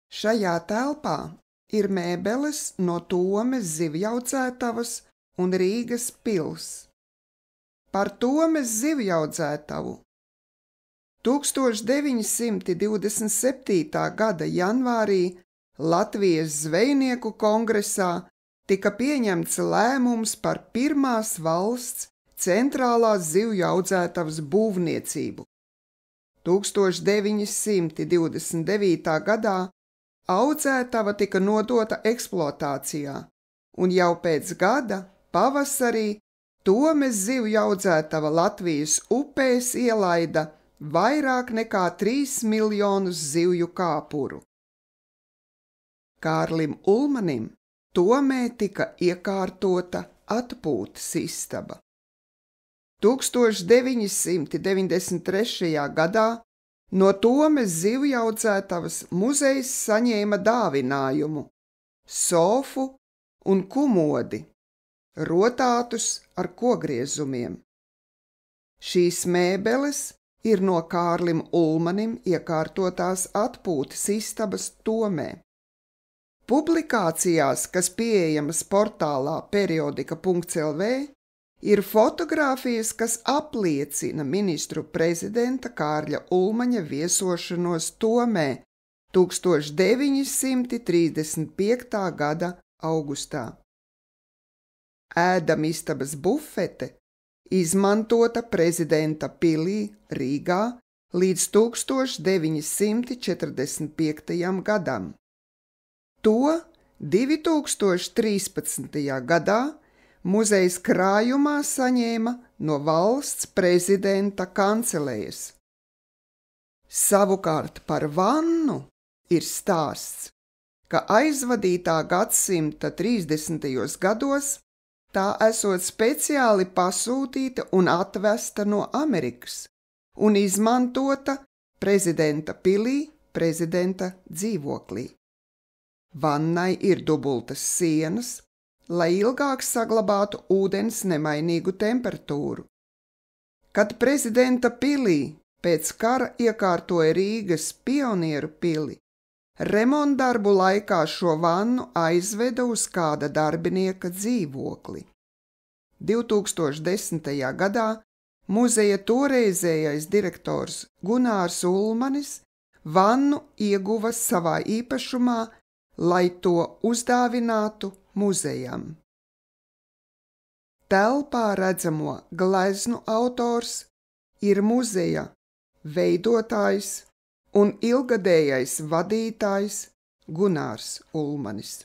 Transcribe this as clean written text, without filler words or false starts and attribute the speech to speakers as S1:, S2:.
S1: Šajā telpā ir mēbeles no Tomes zivjaudzētavas un Rīgas pils. Par Tomes zivjaudzētavu 1927. gada janvārī Latvijas zvejnieku kongresā tika pieņemts lēmums par pirmās valsts centrālās zivju audzētavas būvniecību. 1929. gadā audzētava tika nodota eksploatācijā, un jau pēc gada pavasarī Tomes zivju audzētava Latvijas upēs ielaida vairāk nekā 3 miljonus zivju kāpuru. Kārlim Ulmanim Tomē tika iekārtota atpūtas istaba. 1993. gadā no Tomes zivjaudzētavas muzejs saņēma dāvinājumu sofu un kumodi, rotātus ar kogriezumiem. Šīs mēbeles ir no Kārlim Ulmanim iekārtotās atpūtas istabas Tomē. Publikācijās, kas pieejamas portālā periodika.lv, ir fotogrāfijas, kas apliecina ministru prezidenta Kārļa Ulmaņa viesošanos Tomē 1935. gada augustā. Ēdamistabas bufete izmantota prezidenta pilī Rīgā līdz 1945. gadam. To 2013. gadā muzejs krājumā saņēma no valsts prezidenta kancelējas. Savukārt par vannu ir stāsts, ka aizvadītā gadsimta 30. gados tā esot speciāli pasūtīta un atvesta no Amerikas un izmantota prezidenta pilī, prezidenta dzīvoklī. Vannai ir dubultas sienas, lai ilgāk saglabātu ūdens nemainīgu temperatūru. Kad prezidenta pilī pēc kara iekārtoja Rīgas Pionieru pili, remontdarbu laikā šo vannu aizveda uz kāda darbinieka dzīvokli. 2010. gadā muzeja toreizējais direktors Gunārs Ulmanis vannu ieguva savā īpašumā, lai to uzdāvinātu muzejam. Telpā redzamo gleznu autors ir muzeja veidotājs un ilgadējais vadītājs Gunārs Ulmanis.